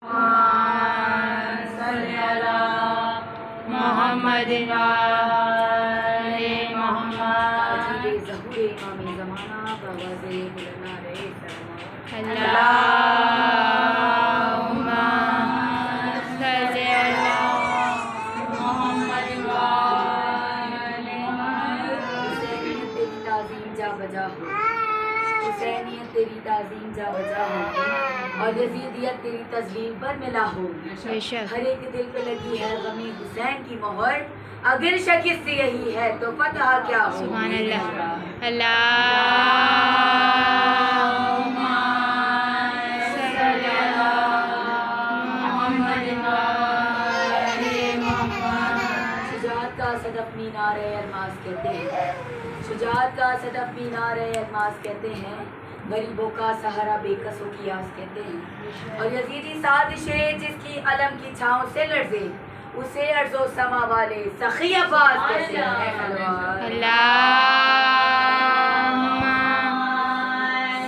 محمد محمد اللہم صلی علی محمد تیری تعظیم جا بجا ہو، حسینیت تیری تعظیم جا بجا ہو، اور یزیدیت تیری تسلیم پر ملا ہو۔ ہر ایک دل پہ لگی ہے غمی حسین کی مہر، اگر شکست یہی ہے تو فتح کیا ہو۔ سبحان اللہ۔ اللہم صلی علی محمد شجاعت کا صدف مینار الماس کہتے ہیں، شجاعت کا صدف مینار الماس کہتے ہیں، غریبوں کا سہارا بے کسوں کی آس کہتے ہیں، اور یزیدی سازشیں جس کی علم کی چھاؤں سے لرزے، اسے ارض و سما والے سخی عباس کہتے ہیں۔ اللہم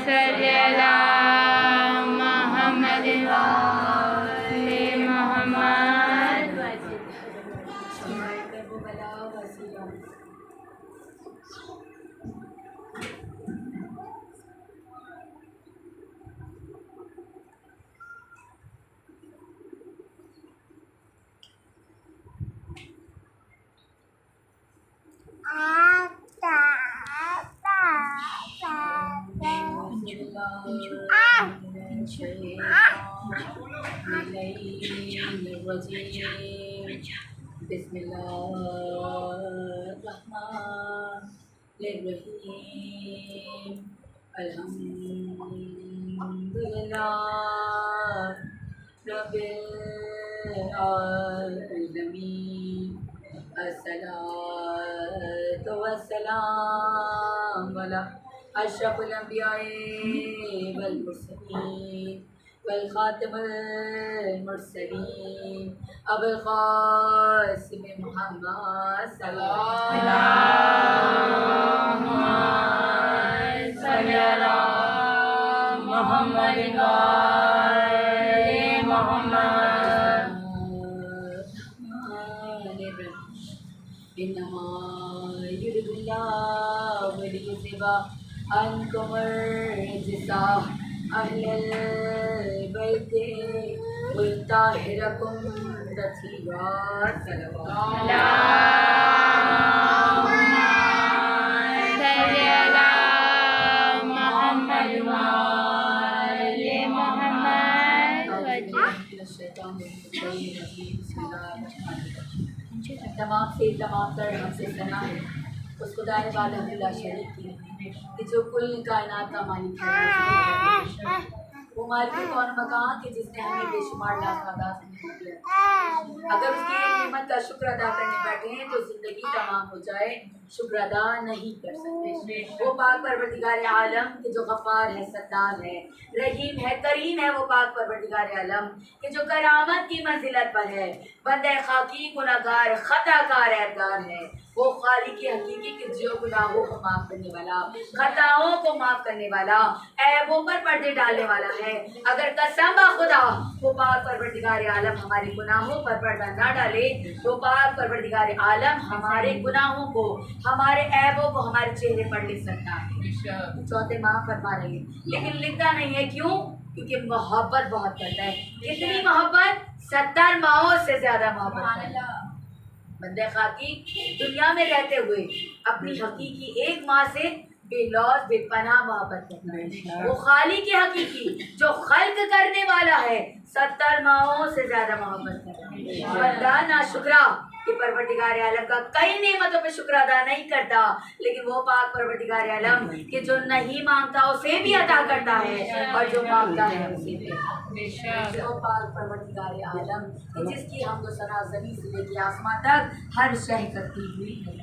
صلی علی محمد بسم اللہ الرحمن الرحیم، الحمدللہ رب العالمین، الصلاۃ والسلام علی اشرف الانبیاء والمرسلین والخاتم المرسلین ابو القاسم محمد صلی اللہم صلی علی محمد انما یرید اللہ لیذھب عنکم الرجس اہل البیت ویطہرکم تطہیرا۔ اللہم صلی علی محمد تمام سے تمام تر ہم سے ثنا ہے اس خدا والا لا شریک کی، کہ جو کل کائنات کا مالک ہے، وہ مالک کون مکان کہ جس نے ہمیں بے شمار لاکھ آداد سے نعمت دیا۔ اگر اس کی نعمت کا شکر ادا کرنے بیٹھے ہیں تو زندگی تمام ہو جائے، شکر ادا نہیں کر سکتے۔ وہ پاک پروردگار عالم کہ جو غفار ہے، ستار ہے، رحیم ہے، کریم ہے، وہ پاک پروردگار عالم کہ جو کرامت کی منزلت پر ہے، بندہ خاکی گناہگار خطا کار عیبدار ہے، وہ خالق حقیقی کہ جو گناہوں کو معاف کرنے والا، خطاؤں کو معاف کرنے والا، عیبوں پر پردے ڈالنے والا ہے۔ اگر قسم خدا وہ پاک پروردگار عالم ہمارے گناہوں پر پردہ نہ ڈالے، وہ پاک پروردگار عالم ہمارے گناہوں کو، ہمارے عیبوں کو ہمارے چہرے پر لکھ سکتا ہے۔ چوتھے ماہ فرما رہے ہیں، لیکن لکھتا نہیں ہے، کیوں؟ کیونکہ محبت بہت کرتا ہے۔ کتنی محبت؟ 70 ماہوں سے زیادہ محبت کرتا ہے۔ بندہ خاکی دنیا میں رہتے ہوئے اپنی حقیقی ایک ماں سے بے لوث بے پناہ محبت کرتا ہے۔ وہ خالق حقیقی جو خلق کرنے والا ہے 70 ماہوں سے زیادہ محبت کرتا ہے۔ بندہ ناشکرا کہ پروردگار عالم کا کئی نعمتوں پہ شکر ادا نہیں کرتا، لیکن وہ پاک پروردگار عالم کہ جو نہیں مانگتا اسے بھی عطا کرتا ہے، اور جو مانگتا ہے اسے بھی۔ وہ پاک پروردگار عالم کہ جس کی حمد و ثنا زمین سے لے کے آسمان تک ہر شے کرتی ہوئی ہے،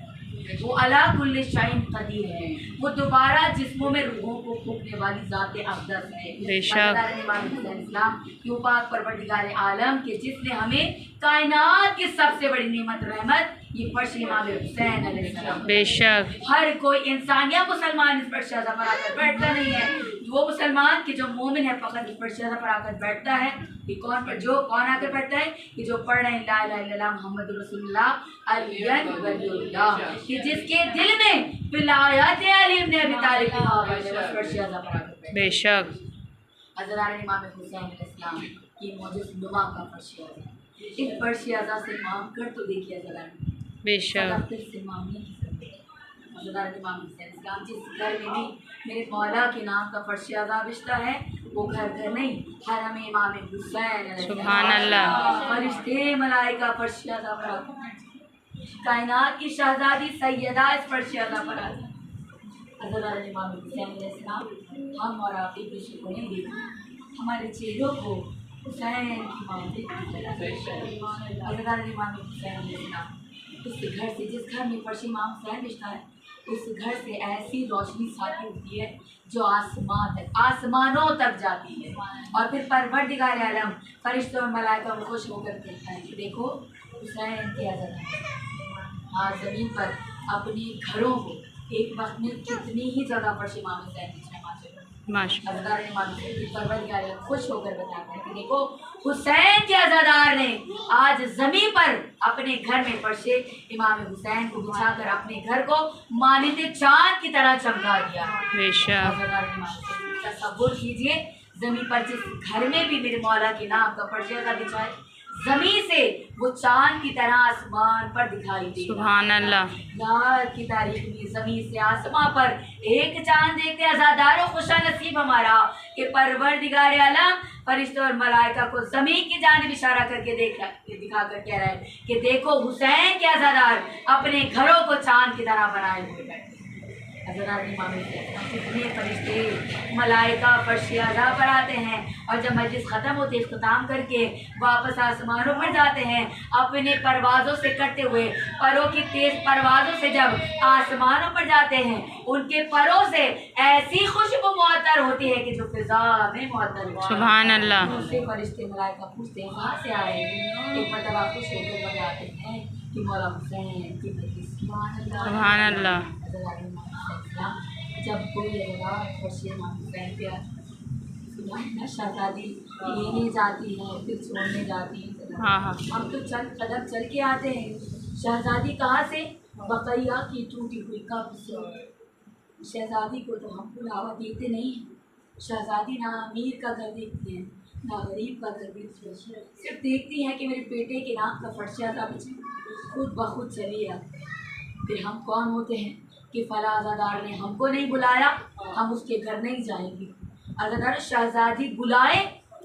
وہ علی کل شیء قدیر ہے، وہ دوبارہ جسموں میں روحوں کو پھونکنے والی ذات اقدس ہے۔ بے شک اسلام کہ وہ پاک پروردگار عالم کہ جس نے ہمیں کائنات کی سب سے بڑی نعمت رحمت یہ فرش امام حسین علیہ السلام، بے شک ہر کوئی انسان یا مسلمان اس پر شہزہ پر آ کر بیٹھتا نہیں ہے، वो मुसलमान कि जो मोमिन है फ़कत इस पर शहज़ा पर आकर बैठता है कि कौन आकर बैठता है कि जो पढ़ रहे हैं ला इलाहा इल्लल्लाह मुहम्मद रसूलुल्लाह अलियन वलियुल्लाह, कि जिसके दिल में विलायत अली इब्न अबी तालिब की मोहब्बत है उस पर शहज़ा पर आकर बैठता है। बेशक हज़रत इमाम हुसैन अलैहिस्सलाम की मौजूद नुमा का फर्शियाज़ा, इस फर्शियाज़ा से मांग कर तो देखिए ज़रा, बेशक फिर से मांग नहीं सकते। हज़रत इमाम हुसैन अलैहिस्सलाम जिस घर में भी मेरे मौला के नाम का फर्शियाज़ा बिछता है वो घर नहीं, हरम इमाम हुसैन सुभान अल्लाह। फरिश्ते मलाइका फर्शियाज़ा पर आते हैं, कायनात की शहज़ादी सैयदा इस फर्शियाज़ा पर आती है। हज़रत इमाम हुसैन अलैहिस्सलाम हम और आप एक दूसरे को नहीं देखते, हमारे चेहरों को हुसैन की मांग देखती है। हज़रत इमाम हुसैन अलैहिस्सलाम उस घर से, जिस घर में फर्श इमाम हुसैन बिछता है, उस घर से ऐसी रोशनी साती होती है जो आसमानों तक जाती है। और फिर परवरदिगार आलम फरिश्तों और मलाइका को खुश होकर कहता है कि देखो हुसैन की आज़ाद आज ज़मीन पर अपने घरों को एक वक्त में कितनी ही जगह फर्श इमाम हुसैन बिछा माशाअल्लाह। खुश होकर बताता है कि देखो हुसैन के अज़ादार ने आज ज़मीन पर अपने घर में फर्शे इमाम हुसैन को बिछाकर अपने घर को मानिंद चाँद की तरह चमका दिया। बेशक तसव्वुर कीजिए, ज़मीन पर जिस घर में भी मेरे मौला के नाम का फर्शे का बिछाए, ज़मीन से वो चाँद की तरह आसमान पर दिखाई दे। सुभान अल्लाह। रात की तारीख में ज़मीन से आसमां पर एक चांद देखते आज़ादारों खुशा नसीब हमारा कि परवरदिगार आलम फरिश्तों और मलाइका को ज़मीन की जानिब इशारा करके दिखा कर कह रहा है कि देखो हुसैन के आज़ादार अपने घरों को चांद की तरह बनाए हुए बैठे। कितने फरिश्ते मलाइका फर्शियाज़ा पर आते हैं और जब मजलिस ख़त्म होती है इख्तिताम करके वापस आसमानों पर जाते हैं, अपने परवाज़ों से करते हुए परों की तेज़ परवाज़ों से जब आसमानों पर जाते हैं, उनके परों से ऐसी खुशबू मुअत्तर होती है कि जो फिज़ा में मुअत्तर। सुभान अल्लाह। दूसरे फरिश्ते मलाइका पूछते हैं कहाँ से आए, एक मरतबा खुश होकर बताते हैं कि मौला हुसैन की मजलिस। सुभान अल्लाह। जब कोई शहज़ादी लेने जाती है फिर छोड़ने जाती है, हाँ। हम तो चल कदम चल के आते हैं, शहज़ादी कहाँ से, बकैया की टूटी हुई कब्र से। शहज़ादी को तो हम बुलावा देते नहीं हैं, शहज़ादी ना अमीर का घर देखती है ना गरीब का घर देखती है, सिर्फ देखती है कि मेरे बेटे के नाम का फर्शियाज़ा बिछे, खुद बखुद चली आती है। फिर हम कौन होते हैं कि फला अज़ादार ने हमको नहीं बुलाया, हम उसके घर नहीं जाएंगे। अज़ादार शहज़ादी बुलाए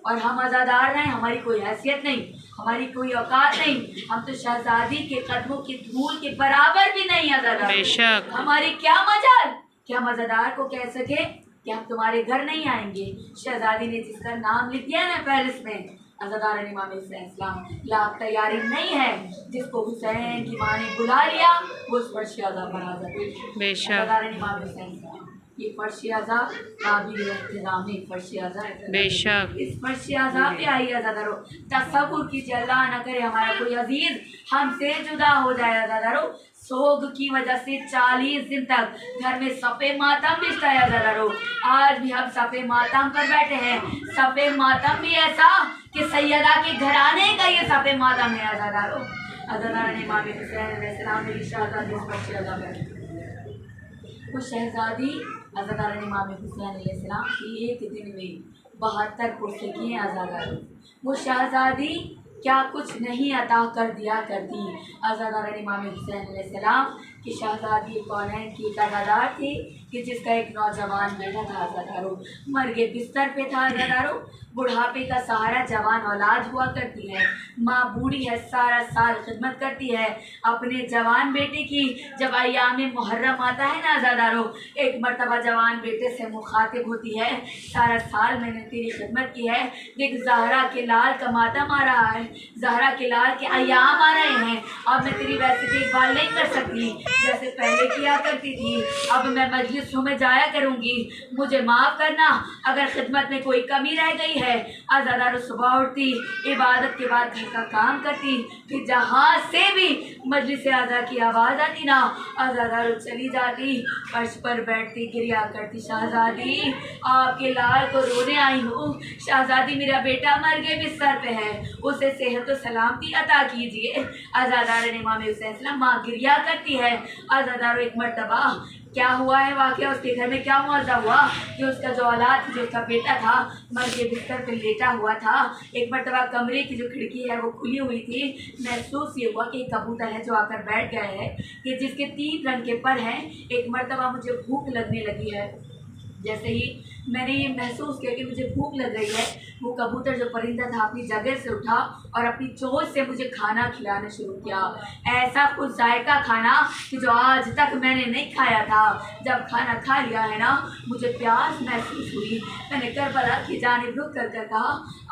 और हम अज़ादार रहें, हमारी कोई हैसियत नहीं, हमारी कोई औकात नहीं, हम तो शहज़ादी के कदमों की धूल के बराबर भी नहीं। अज़ादार बेशक हमारी क्या मजाल कि हम अज़ादार को कह सके कि हम तुम्हारे घर नहीं आएंगे। शहज़ादी ने जिसका नाम लिख दिया ना पेरिस में, अज़ादार इमाम हुसैन लाख तैयारी नहीं है, जिसको हुसैन की माँ ने बुला लिया वो उस फर्शियाज़ा पर आ जाए। बेशक अज़ादार इमाम हुसैन ये फर्शियाज़ा काबिल एहतराम फर्शियाज़ा है। बेशक इस फर्शियाज़ा पे आई अज़ादारो, तसव्वुर कीजिए अल्लाह न करे हमारा कोई अजीज़ हमसे जुदा हो जाए। अज़ादारो सोग की वजह से 40 दिन तक घर में सफ़े मातम बिछता है। अज़ादारो आज भी हम सफ़े मातम पर बैठे हैं, सफ़े मातम भी ऐसा कि सैयदा के घराने का ये सफ़े मातम है। अज़ादारो अज़ादार इमाम हुसैन अलैहिस्सलाम ने शहज़ादी उस फर्शियाज़ा पे वो शहज़ादी अज़ादार इमाम हुसैन अलैहिस्सलाम की एक दिन में 72 पुरसे किए। अज़ादार वो शहज़ादी क्या कुछ नहीं अता कर दिया करती। अज़ादार इमाम हुसैन अलैहिस्सलाम की शहज़ादी कौनैन की अज़ादार थी कि जिसका एक नौजवान बेटा था। अज़ादारो मर के बिस्तर पे था। अज़ादारो बुढ़ापे का सहारा जवान औलाद हुआ करती है, माँ बूढ़ी है, सारा साल खिदमत करती है अपने जवान बेटे की। जब अय्याम मुहर्रम आता है ना अज़ादारो, एक मरतबा जवान बेटे से मुखातिब होती है, सारा साल मैंने तेरी खिदमत की है, देख ज़हरा के लाल का मातम आ रहा है, ज़हरा के लाल के अय्याम आ रहे हैं, अब मैं तेरी वैसे देखभाल नहीं कर सकती, जैसे पहले किया करती थी। अब मैं मजलिसों में जाया करूँगी, मुझे माफ़ करना अगर खिदमत में कोई कमी रह गई है। आज़ादारो सुबह उठती, इबादत के बाद घर का काम करती, फिर जहाँ से भी मजलिस आज़ा की आवाज़ आती ना, आज़ादारो चली जाती, फर्श पर बैठती, गिरिया करती, शहजादी आपके लाल को रोने आई हूँ। शहजादी मेरा बेटा मर गए बिस्तर पे है, उसे सेहत और सलामती अता कीजिए। आज़ादार ने इमाम हुसैन सलाम माँ गिरिया करती है। आज़ादारो एक मर्तबा क्या हुआ है वाक़या, उसके घर में क्या मुआवजा हुआ कि उसका जो औलाद जो उसका बेटा था मर के बिस्तर पे लेटा हुआ था। एक मर्तबा कमरे की जो खिड़की है वो खुली हुई थी, महसूस ये हुआ कि एक कबूतर है जो आकर बैठ गया है कि जिसके 3 रंग के पर हैं। एक मर्तबा मुझे भूख लगने लगी है, जैसे ही मैंने ये महसूस किया कि मुझे भूख लग रही है, वो कबूतर जो परिंदा था अपनी जगह से उठा और अपनी चोंच से मुझे खाना खिलाना शुरू किया। ऐसा कुछ जायका खाना कि जो आज तक मैंने नहीं खाया था। जब खाना खा लिया है ना, मुझे प्यास महसूस हुई। मैंने करबला की जानिब रुक कर कहा,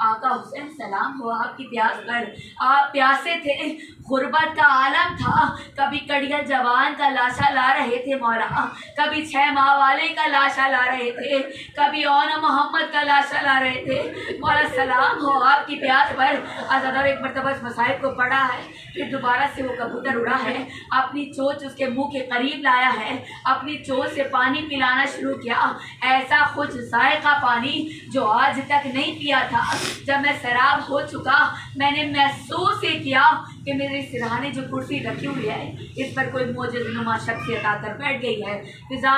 आका हुसैन सलाम हो आपकी प्यास पर, आप प्यासे थे, गुर्बत का आलम था। कभी कड़ियल जवान का लाशा ला रहे थे मौला, कभी 6 माह वाले का लाशा ला रहे थे, कभी औना मोहम्मद का लाशा ला रहे थे। मौला सलाम हो आपकी प्यास पर। आज़ादारो एक मरतबा इस मसाइब को पढ़ा है, फिर दोबारा से वो कबूतर उड़ा है, अपनी चोंच उसके मुंह के करीब लाया है, अपनी चोंच से पानी पिलाना शुरू किया। ऐसा कुछ जायका पानी जो आज तक नहीं पिया था। जब मैं सैराब हो चुका, मैंने महसूस ही किया कि मेरे सिरहाने जो कुर्सी रखी हुई है इस पर कोई मोजज़ नुमा शख्सियत आकर बैठ गई है। फिजा